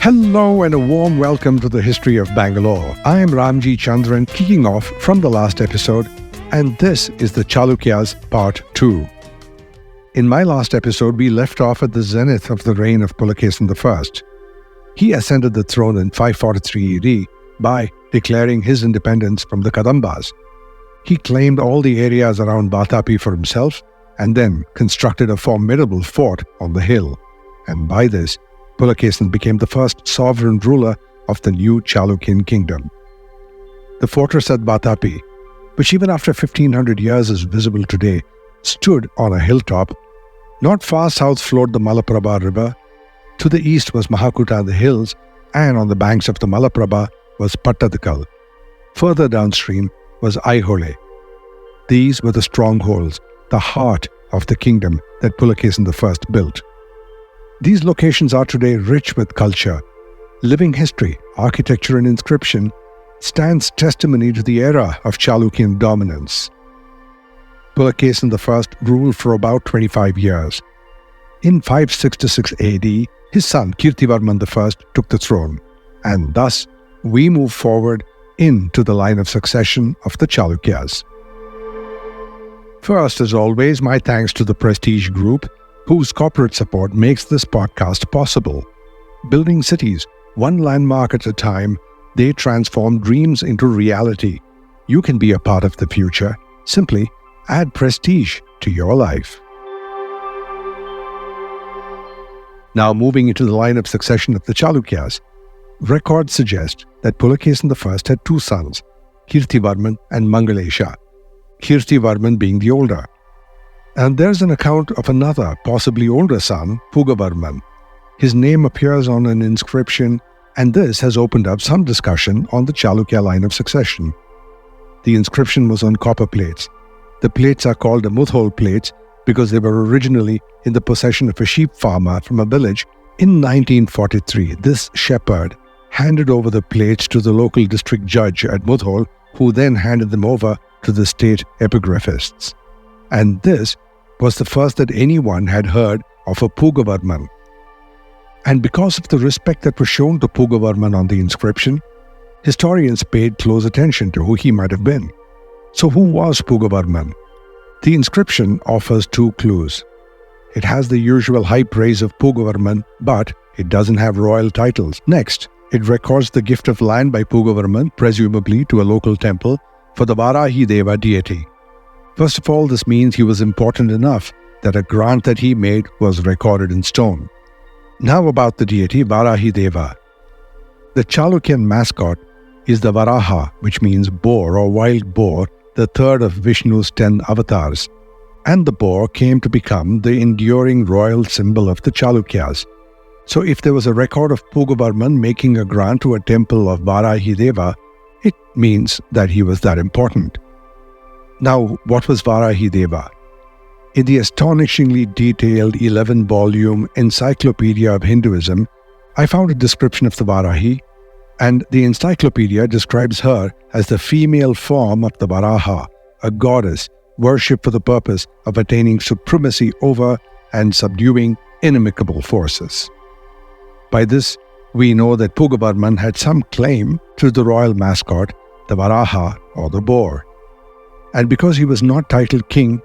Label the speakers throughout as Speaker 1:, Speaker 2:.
Speaker 1: Hello and a warm welcome to the History of Bangalore. I am Ramjee Chandran, kicking off from the last episode, and this is the Chalukyas Part 2. In my last episode, we left off at the zenith of the reign of Pulakesin I. He ascended the throne in 543 AD by declaring his independence from the Kadambas. He claimed all the areas around Vatapi for himself and then constructed a formidable fort on the hill. And by this, Pulakesin became the first sovereign ruler of the new Chalukyan kingdom. The fortress at Vatapi, which even after 1500 years is visible today, stood on a hilltop. Not far south flowed the Malaprabha river. To the east was Mahakuta and the hills, and on the banks of the Malaprabha was Pattadakal. Further downstream was Aihole. These were the strongholds, the heart of the kingdom that Pulakesin I built. These locations are today rich with culture. Living history, architecture and inscription stands testimony to the era of Chalukyan dominance. Pulakesin I ruled for about 25 years. In 566 AD, his son Kirtivarman I took the throne, and thus we move forward into the line of succession of the Chalukyas. First, as always, my thanks to the Prestige Group, whose corporate support makes this podcast possible. Building cities, one landmark at a time, they transform dreams into reality. You can be a part of the future. Simply add prestige to your life. Now moving into the line of succession of the Chalukyas, records suggest that Pulakesin I had two sons, Kirtivarman and Mangalesha, Kirtivarman being the older. And there's an account of another, possibly older son, Pugavarman. His name appears on an inscription, and this has opened up some discussion on the Chalukya line of succession. The inscription was on copper plates. The plates are called the Mudhol plates because they were originally in the possession of a sheep farmer from a village. In 1943, this shepherd handed over the plates to the local district judge at Mudhol, who then handed them over to the state epigraphists. And this was the first that anyone had heard of a Pugavarman. And because of the respect that was shown to Pugavarman on the inscription, historians paid close attention to who he might have been. So who was Pugavarman? The inscription offers two clues. It has the usual high praise of Pugavarman, but it doesn't have royal titles. Next, it records the gift of land by Pugavarman, presumably to a local temple, for the Varahi Deva deity. First of all, this means he was important enough that a grant that he made was recorded in stone. Now about the deity Varahi Deva. The Chalukyan mascot is the Varaha, which means boar or wild boar, the third of Vishnu's 10 avatars. And the boar came to become the enduring royal symbol of the Chalukyas. So if there was a record of Pugavarman making a grant to a temple of Varahi Deva, it means that he was that important. Now, what was Varahi Deva? In the astonishingly detailed 11-volume Encyclopedia of Hinduism, I found a description of the Varahi, and the encyclopedia describes her as the female form of the Varaha, a goddess worshipped for the purpose of attaining supremacy over and subduing inimical forces. By this, we know that Pugavarman had some claim to the royal mascot, the Varaha or the boar. And because he was not titled king,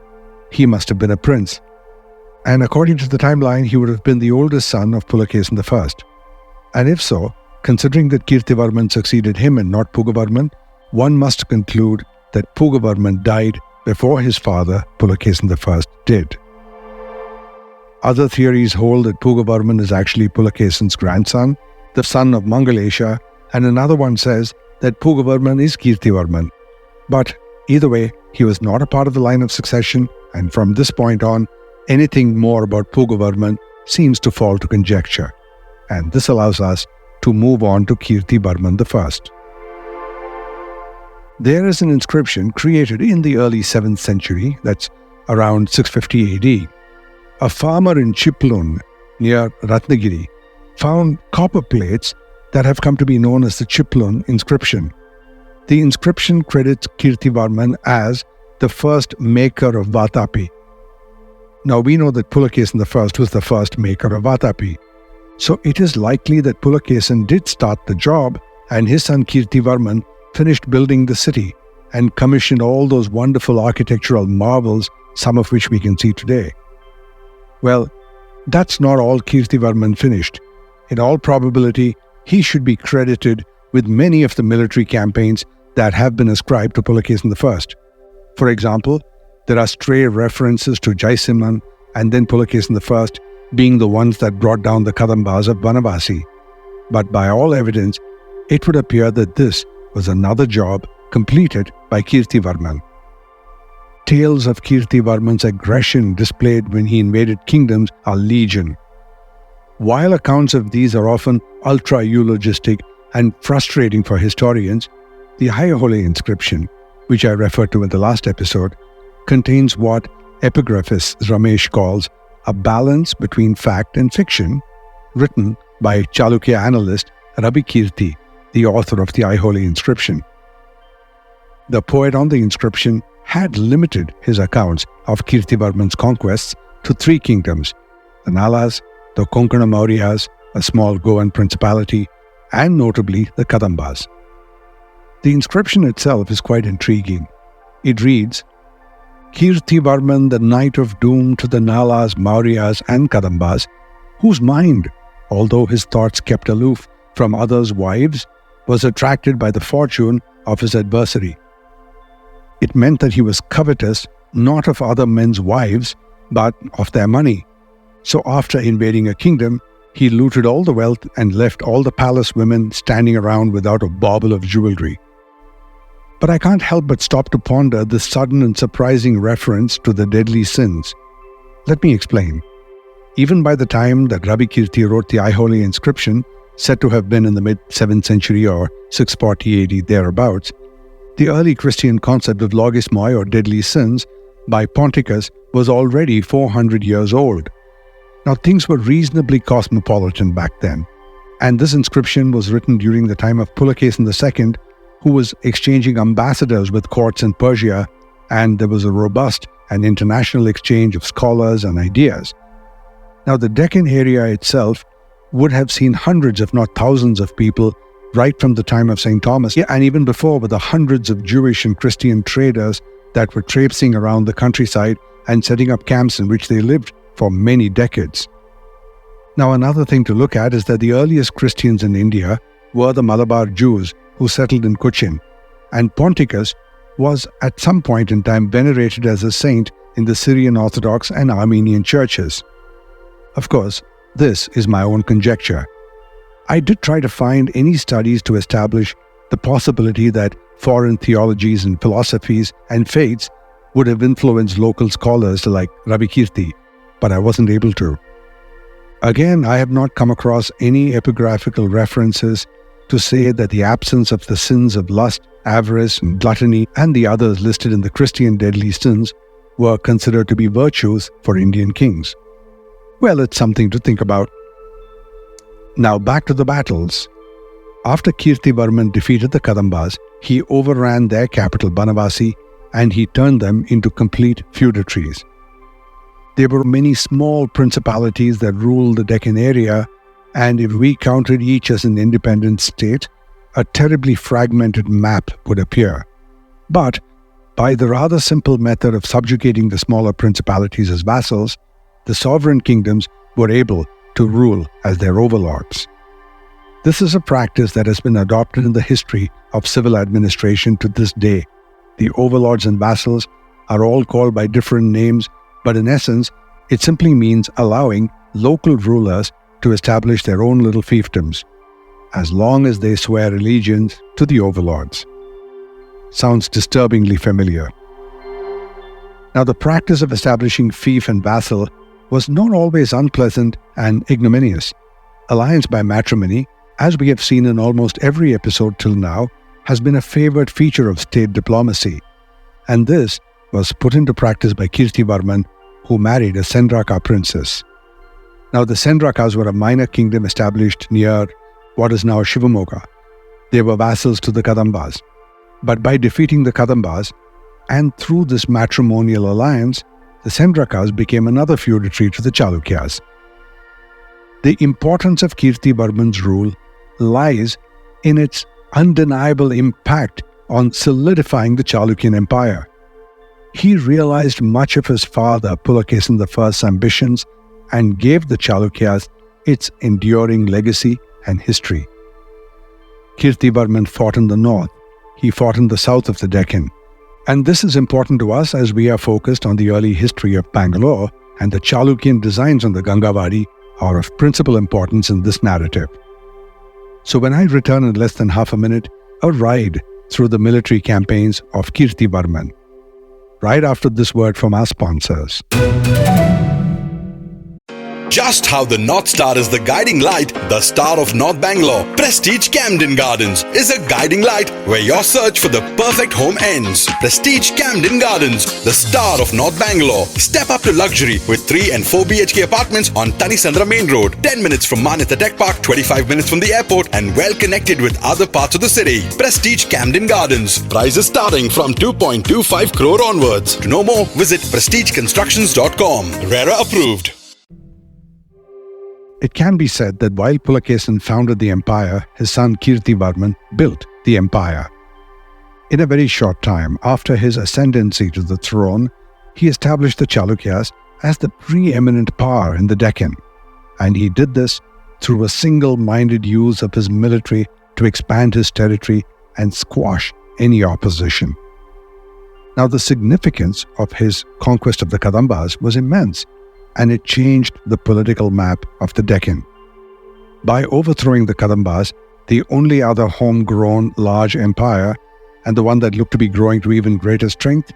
Speaker 1: he must have been a prince. And according to the timeline, he would have been the oldest son of Pulakesin I. And if so, considering that Kirtivarman succeeded him and not Pugavarman, one must conclude that Pugavarman died before his father, Pulakesin I, did. Other theories hold that Pugavarman is actually Pulakesin's grandson, the son of Mangalesha, and another one says that Pugavarman is Kirtivarman. But either way, he was not a part of the line of succession, and from this point on, anything more about Pugavarman seems to fall to conjecture. And this allows us to move on to Kirtivarman I. There is an inscription created in the early 7th century, that's around 650 AD. A farmer in Chiplun, near Ratnagiri, found copper plates that have come to be known as the Chiplun inscription. The inscription credits Kirtivarman as the first maker of Vatapi. Now we know that Pulakesin I was the first maker of Vatapi. So it is likely that Pulakesin did start the job and his son Kirtivarman finished building the city and commissioned all those wonderful architectural marvels, some of which we can see today. Well, that's not all Kirtivarman finished. In all probability, he should be credited with many of the military campaigns that have been ascribed to Pulakesin I. For example, there are stray references to Jaisimhan and then Pulakesin I being the ones that brought down the Kadambas of Banavasi. But by all evidence, it would appear that this was another job completed by Kirtivarman. Tales of Kirtivarman's aggression displayed when he invaded kingdoms are legion. While accounts of these are often ultra-eulogistic and frustrating for historians, the Ayahole inscription, which I referred to in the last episode, contains what epigraphist Ramesh calls a balance between fact and fiction, written by Chalukya analyst Rabi Kirti, the author of the Ayahole inscription. The poet on the inscription had limited his accounts of Kirtivarman's conquests to 3 kingdoms, the Nalas, the Konkana Mauryas, a small Goan principality, and notably the Kadambas. The inscription itself is quite intriguing. It reads, Kirtivarman, the knight of doom to the Nalas, Mauryas and Kadambas, whose mind, although his thoughts kept aloof from others' wives, was attracted by the fortune of his adversary. It meant that he was covetous not of other men's wives, but of their money. So after invading a kingdom, he looted all the wealth and left all the palace women standing around without a bauble of jewelry. But I can't help but stop to ponder this sudden and surprising reference to the deadly sins. Let me explain. Even by the time that Rabi Kirti wrote the Ayahole inscription, said to have been in the mid-7th century or 640 AD thereabouts, the early Christian concept of logismoi or deadly sins by Ponticus was already 400 years old. Now things were reasonably cosmopolitan back then, and this inscription was written during the time of Pulakesin II, who was exchanging ambassadors with courts in Persia, and there was a robust and international exchange of scholars and ideas. Now the Deccan area itself would have seen hundreds if not thousands of people right from the time of St. Thomas, and even before, with the hundreds of Jewish and Christian traders that were traipsing around the countryside and setting up camps in which they lived for many decades. Now another thing to look at is that the earliest Christians in India were the Malabar Jews who settled in Cochin, and Ponticus was at some point in time venerated as a saint in the Syrian Orthodox and Armenian churches. Of course, this is my own conjecture. I did try to find any studies to establish the possibility that foreign theologies and philosophies and faiths would have influenced local scholars like Rabi Kirti, but I wasn't able to. Again, I have not come across any epigraphical references to say that the absence of the sins of lust, avarice, and gluttony, and the others listed in the Christian deadly sins were considered to be virtues for Indian kings. Well, it's something to think about. Now back to the battles. After Kirtivarman defeated the Kadambas, he overran their capital Banavasi and he turned them into complete feudatories. There were many small principalities that ruled the Deccan area, and if we counted each as an independent state, a terribly fragmented map would appear. But by the rather simple method of subjugating the smaller principalities as vassals, the sovereign kingdoms were able to rule as their overlords. This is a practice that has been adopted in the history of civil administration to this day. The overlords and vassals are all called by different names, but in essence, it simply means allowing local rulers to establish their own little fiefdoms, as long as they swear allegiance to the overlords. Sounds disturbingly familiar. Now, the practice of establishing fief and vassal was not always unpleasant and ignominious. Alliance by matrimony, as we have seen in almost every episode till now, has been a favored feature of state diplomacy, and this was put into practice by Kirtivarman, who married a Sendraka princess. Now the Sendrakas were a minor kingdom established near what is now Shivamogga. They were vassals to the Kadambas. But by defeating the Kadambas, and through this matrimonial alliance, the Sendrakas became another feudatory to the Chalukyas. The importance of Kirtivarman's rule lies in its undeniable impact on solidifying the Chalukyan Empire. He realized much of his father Pulakesin I's ambitions and gave the Chalukyas its enduring legacy and history. Kirtivarman fought in the north. He fought in the south of the Deccan. And this is important to us as we are focused on the early history of Bangalore, and the Chalukyan designs on the Gangavadi are of principal importance in this narrative. So when I return in less than half a minute, a ride through the military campaigns of Kirtivarman. Right after this word from our sponsors.
Speaker 2: Just how the North Star is the guiding light, the star of North Bangalore, Prestige Camden Gardens is a guiding light where your search for the perfect home ends. Prestige Camden Gardens, the star of North Bangalore. Step up to luxury with 3 and 4 BHK apartments on Tanisandra Main Road, 10 minutes from Manyata Tech Park, 25 minutes from the airport, and well connected with other parts of the city. Prestige Camden Gardens. Prices starting from 2.25 crore onwards. To know more, visit prestigeconstructions.com. RERA approved.
Speaker 1: It can be said that while Pulakesin founded the empire, his son Kirtivarman built the empire. In a very short time after his ascendancy to the throne, he established the Chalukyas as the preeminent power in the Deccan, and he did this through a single-minded use of his military to expand his territory and squash any opposition. Now, the significance of his conquest of the Kadambas was immense, and it changed the political map of the Deccan. By overthrowing the Kadambas, the only other homegrown large empire, and the one that looked to be growing to even greater strength,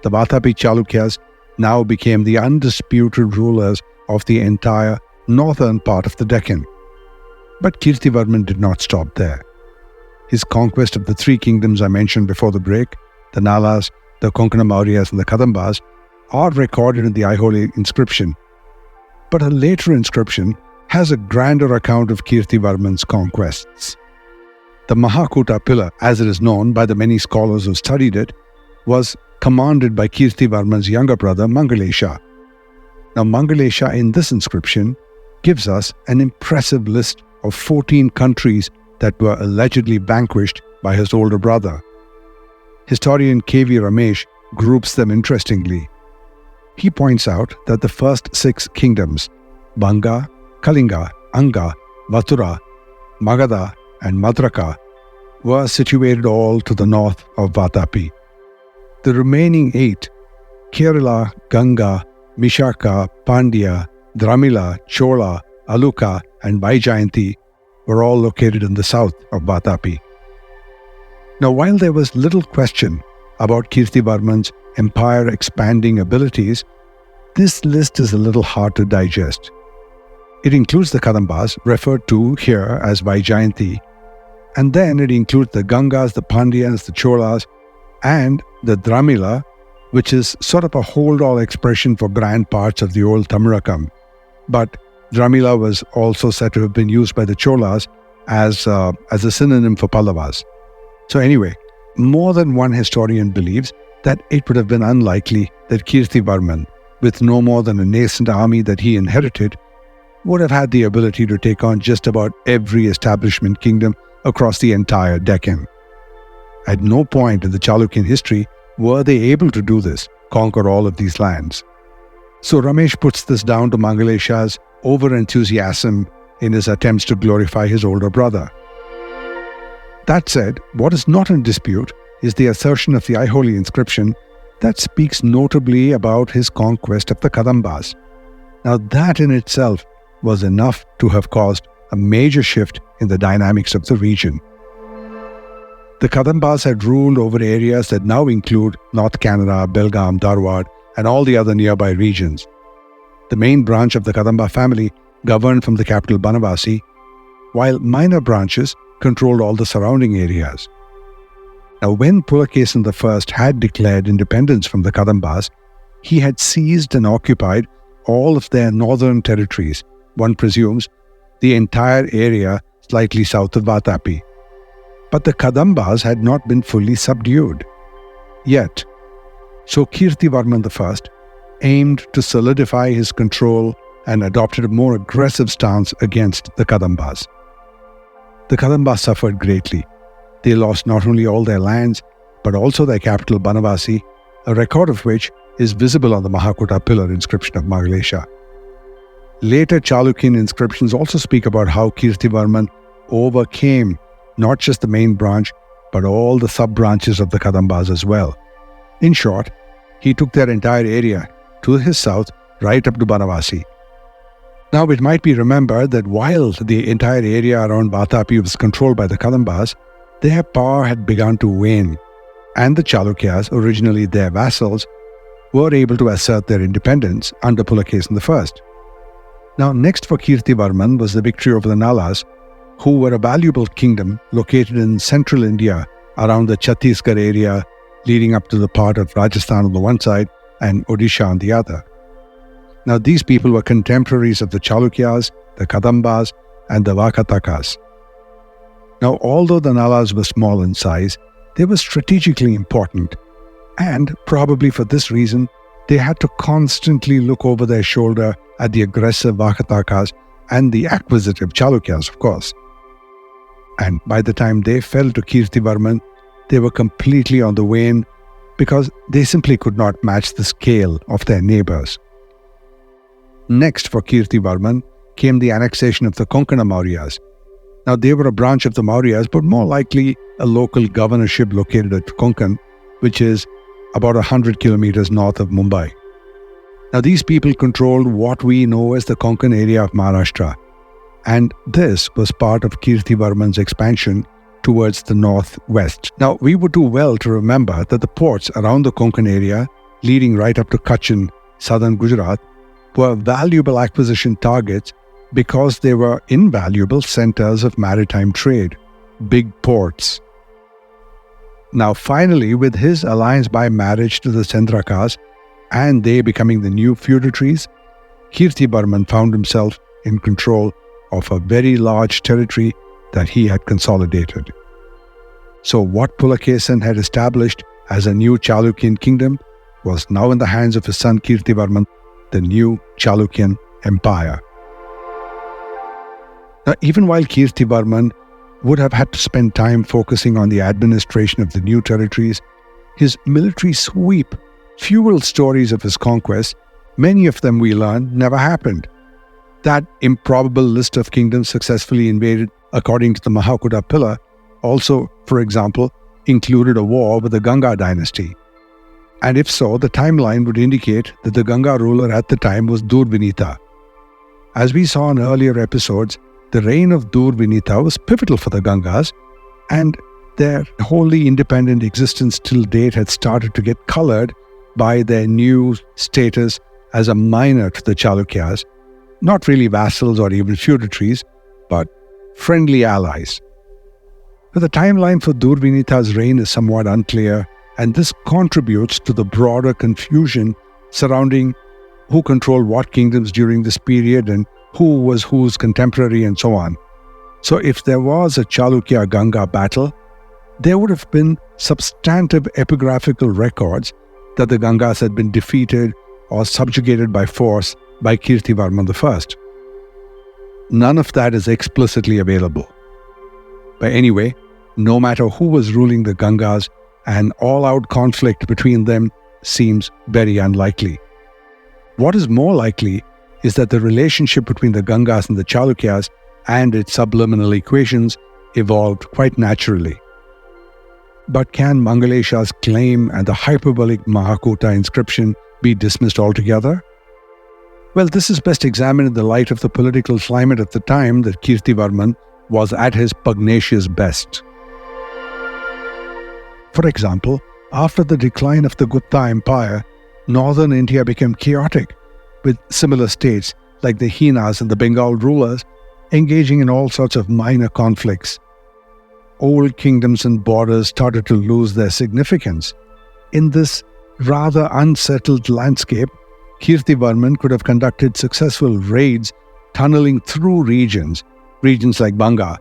Speaker 1: the Vatapi Chalukyas now became the undisputed rulers of the entire northern part of the Deccan. But Kirtivarman did not stop there. His conquest of the 3 kingdoms I mentioned before the break, the Nalas, the Konkana Mauryas, and the Kadambas, are recorded in the Aihole inscription. But a later inscription has a grander account of Kirtivarman's conquests. The Mahakuta pillar, as it is known by the many scholars who studied it, was commanded by Kirtivarman's younger brother Mangalesha. Now, Mangalesha in this inscription gives us an impressive list of 14 countries that were allegedly vanquished by his older brother. Historian K.V. Ramesh groups them interestingly. He points out that the first 6 kingdoms, Banga, Kalinga, Anga, Mathura, Magadha, and Madraka, were situated all to the north of Vatapi. The remaining 8, Kerala, Ganga, Mishaka, Pandya, Dramila, Chola, Aluka, and Vaijayanti, were all located in the south of Vatapi. Now, while there was little question about Kirtivarman's empire expanding abilities, this list is a little hard to digest. It includes the Kadambas, referred to here as Vaijayanti, and then it includes the Gangas, the Pandyas, the Cholas, and the Dramila, which is sort of a hold-all expression for grand parts of the old Tamirakam. But Dramila was also said to have been used by the Cholas as a synonym for Pallavas. So anyway, more than one historian believes that it would have been unlikely that Kirtivarman, with no more than a nascent army that he inherited, would have had the ability to take on just about every establishment kingdom across the entire Deccan. At no point in the Chalukyan history were they able to do this, conquer all of these lands. So Ramesh puts this down to Mangalesha's over-enthusiasm in his attempts to glorify his older brother. That said, what is not in dispute is the assertion of the Aihole inscription that speaks notably about his conquest of the Kadambas. Now that in itself was enough to have caused a major shift in the dynamics of the region. The Kadambas had ruled over areas that now include North Canara, Belgaum, Dharwad, and all the other nearby regions. The main branch of the Kadamba family governed from the capital Banavasi, while minor branches controlled all the surrounding areas. Now, when Pulakesin I had declared independence from the Kadambas, he had seized and occupied all of their northern territories, one presumes, the entire area slightly south of Vatapi. but the Kadambas had not been fully subdued yet. So Kirtivarman I aimed to solidify his control and adopted a more aggressive stance against the Kadambas. The Kadambas suffered greatly. They lost not only all their lands, but also their capital Banavasi, a record of which is visible on the Mahakuta pillar inscription of Mangalesha. Later Chalukyan inscriptions also speak about how Kirtivarman overcame not just the main branch, but all the sub-branches of the Kadambas as well. In short, he took their entire area to his south, right up to Banavasi. Now, it might be remembered that while the entire area around Vatapi was controlled by the Kadambas, their power had begun to wane, and the Chalukyas, originally their vassals, were able to assert their independence under Pulakesin I. Now, next for Kirtivarman was the victory over the Nalas, who were a valuable kingdom located in central India around the Chhattisgarh area, leading up to the part of Rajasthan on the one side and Odisha on the other. Now, these people were contemporaries of the Chalukyas, the Kadambas, and the Vakatakas. Now, although the Nalas were small in size, they were strategically important, and probably for this reason, they had to constantly look over their shoulder at the aggressive Vakatakas and the acquisitive Chalukyas, of course. And by the time they fell to Kirtivarman, they were completely on the wane because they simply could not match the scale of their neighbors. Next for Kirtivarman came the annexation of the Konkana Mauryas. Now, they were a branch of the Mauryas, but more likely a local governorship located at Konkan, which is about 100 kilometers north of Mumbai. Now, these people controlled what we know as the Konkan area of Maharashtra, and this was part of Kirtivarman's expansion towards the northwest. Now, we would do well to remember that the ports around the Konkan area, leading right up to Kutch in southern Gujarat, were valuable acquisition targets because they were invaluable centers of maritime trade, big ports. Now, finally, with his alliance by marriage to the Chandrakas, and they becoming the new feudatories, Kirtivarman found himself in control of a very large territory that he had consolidated. So what Pulakesin had established as a new Chalukyan kingdom was now in the hands of his son Kirtivarman, the new Chalukyan empire. Now, even while Kirtivarman would have had to spend time focusing on the administration of the new territories, his military sweep fueled stories of his conquests. Many of them, we learn, never happened. That improbable list of kingdoms successfully invaded according to the Mahakuta pillar also, for example, included a war with the Ganga dynasty. And if so, the timeline would indicate that the Ganga ruler at the time was Durvinita. As we saw in earlier episodes, the reign of Durvinita was pivotal for the Gangas, and their wholly independent existence till date had started to get colored by their new status as a minor to the Chalukyas, not really vassals or even feudatories, but friendly allies. But the timeline for Durvinita's reign is somewhat unclear, and this contributes to the broader confusion surrounding who controlled what kingdoms during this period and who was whose contemporary and so on. So if there was a Chalukya-Ganga battle, there would have been substantive epigraphical records that the Gangas had been defeated or subjugated by force by Kirtivarman I. None of that is explicitly available. But anyway, no matter who was ruling the Gangas, an all-out conflict between them seems very unlikely. What is more likely is that the relationship between the Gangas and the Chalukyas and its subliminal equations evolved quite naturally. But can Mangalesha's claim and the hyperbolic Mahakuta inscription be dismissed altogether? Well, this is best examined in the light of the political climate at the time that Kirtivarman was at his pugnacious best. For example, after the decline of the Gupta Empire, northern India became chaotic, with similar states like the Hinas and the Bengal rulers engaging in all sorts of minor conflicts. Old kingdoms and borders started to lose their significance. In this rather unsettled landscape, Kirtivarman could have conducted successful raids tunneling through regions like Banga,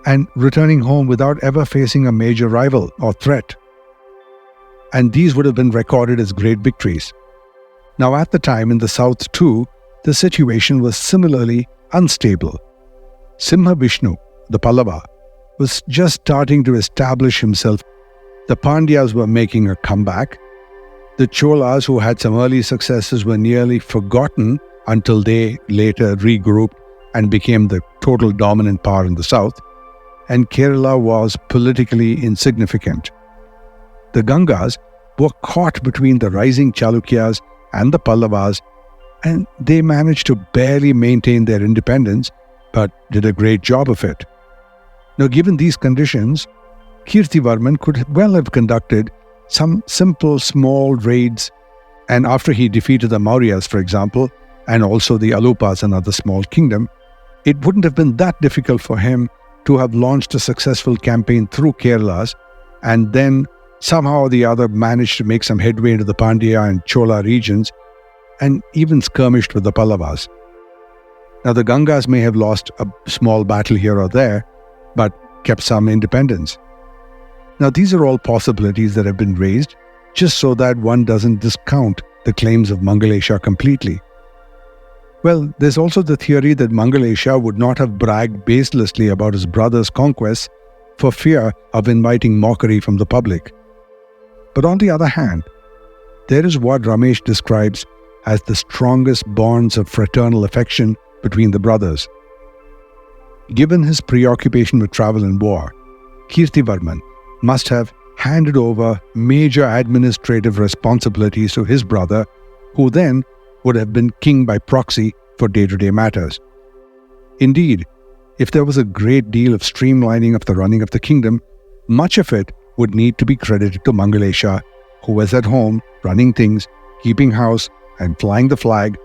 Speaker 1: and returning home without ever facing a major rival or threat. And these would have been recorded as great victories. Now, at the time in the south too, the situation was similarly unstable. Simha Vishnu, the Pallava, was just starting to establish himself. The Pandyas were making a comeback. The Cholas, who had some early successes, were nearly forgotten until they later regrouped and became the total dominant power in the south. And Kerala was politically insignificant. The Gangas were caught between the rising Chalukyas and the Pallavas, and they managed to barely maintain their independence, but did a great job of it. Now, given these conditions, Kirtivarman could well have conducted some simple small raids, and after he defeated the Mauryas, for example, and also the Alupas, another small kingdom, it wouldn't have been that difficult for him to have launched a successful campaign through Kerala's, and then somehow or the other managed to make some headway into the Pandya and Chola regions, and even skirmished with the Pallavas. Now, the Gangas may have lost a small battle here or there, but kept some independence. Now, these are all possibilities that have been raised, just so that one doesn't discount the claims of Mangalesha completely. Well, there's also the theory that Mangalesha would not have bragged baselessly about his brother's conquests for fear of inviting mockery from the public. But on the other hand, there is what Ramesh describes as the strongest bonds of fraternal affection between the brothers. Given his preoccupation with travel and war, Kirtivarman must have handed over major administrative responsibilities to his brother, who then would have been king by proxy for day-to-day matters. Indeed, if there was a great deal of streamlining of the running of the kingdom, much of it would need to be credited to Mangalesha, who was at home running things, keeping house, and flying the flag,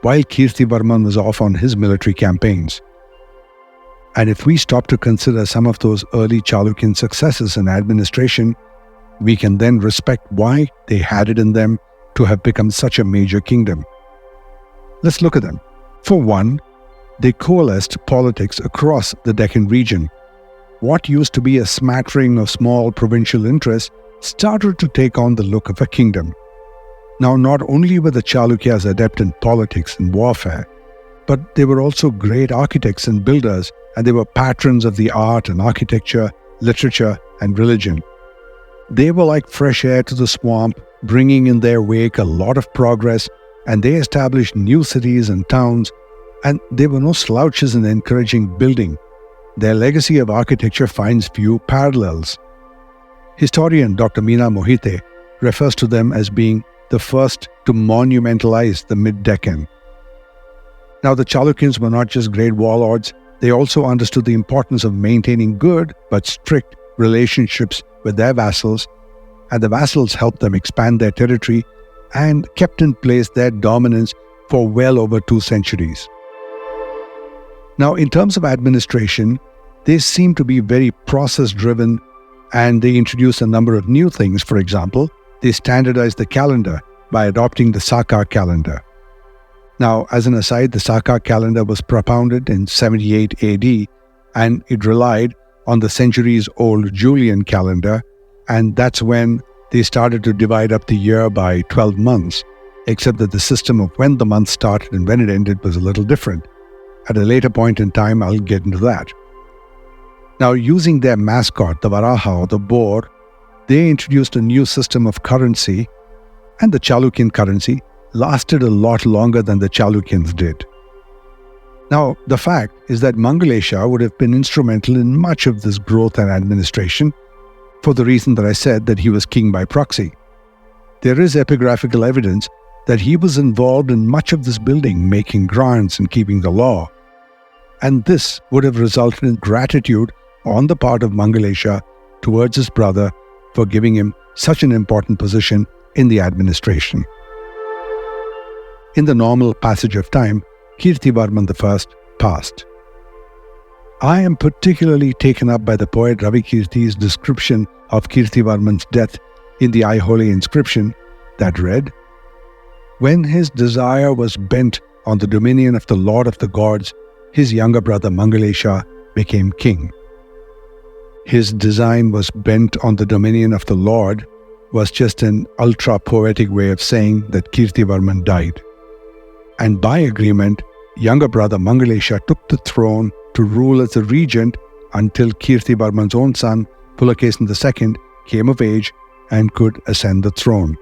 Speaker 1: while Kirtivarman was off on his military campaigns. And if we stop to consider some of those early Chalukyan successes in administration, we can then respect why they had it in them to have become such a major kingdom. Let's look at them. For one, they coalesced politics across the Deccan region. What used to be a smattering of small provincial interests started to take on the look of a kingdom. Now, not only were the Chalukyas adept in politics and warfare, but they were also great architects and builders, and they were patrons of the art and architecture, literature, and religion. They were like fresh air to the swamp, bringing in their wake a lot of progress, and they established new cities and towns, and they were no slouches in encouraging building. Their legacy of architecture finds few parallels. Historian Dr. Meena Mohite refers to them as being the first to monumentalize the mid-Deccan. Now, the Chalukyans were not just great warlords, they also understood the importance of maintaining good but strict relationships with their vassals, and the vassals helped them expand their territory and kept in place their dominance for well over 2 centuries. Now, in terms of administration, they seem to be very process-driven, and they introduced a number of new things. For example, they standardized the calendar by adopting the Saka calendar. Now, as an aside, the Saka calendar was propounded in 78 AD, and it relied on the centuries-old Julian calendar, and that's when they started to divide up the year by 12 months, except that the system of when the month started and when it ended was a little different. At a later point in time, I'll get into that. Now, using their mascot, the Varaha or the boar, they introduced a new system of currency, and the Chalukyan currency lasted a lot longer than the Chalukyans did. Now, the fact is that Mangalesha would have been instrumental in much of this growth and administration, for the reason that I said that he was king by proxy. There is epigraphical evidence that he was involved in much of this building, making grants and keeping the law. And this would have resulted in gratitude on the part of Mangalesha towards his brother for giving him such an important position in the administration. In the normal passage of time, Kirtivarman I passed. I am particularly taken up by the poet Ravi Kirti's description of Kirtivarman's death in the Aihole inscription that read, "When his desire was bent on the dominion of the Lord of the gods, his younger brother Mangalesha became king." his design was bent on the dominion of the Lord was just an ultra-poetic way of saying that Kirtivarman died. And by agreement, younger brother Mangalesha took the throne to rule as a regent until Kirtivarman's own son, Pulakesin II, came of age and could ascend the throne.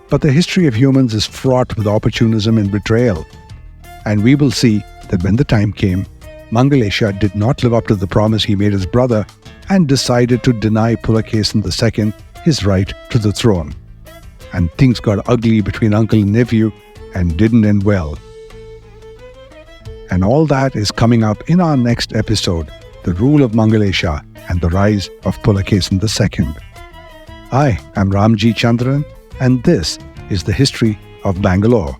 Speaker 1: But the history of humans is fraught with opportunism and betrayal. And we will see that when the time came, Mangalesha did not live up to the promise he made his brother and decided to deny Pulakesin II his right to the throne. And things got ugly between uncle and nephew and didn't end well. And all that is coming up in our next episode, The Rule of Mangalesha and the Rise of Pulakesin II. I am Ramjee Chandran, and this is the History of Bangalore.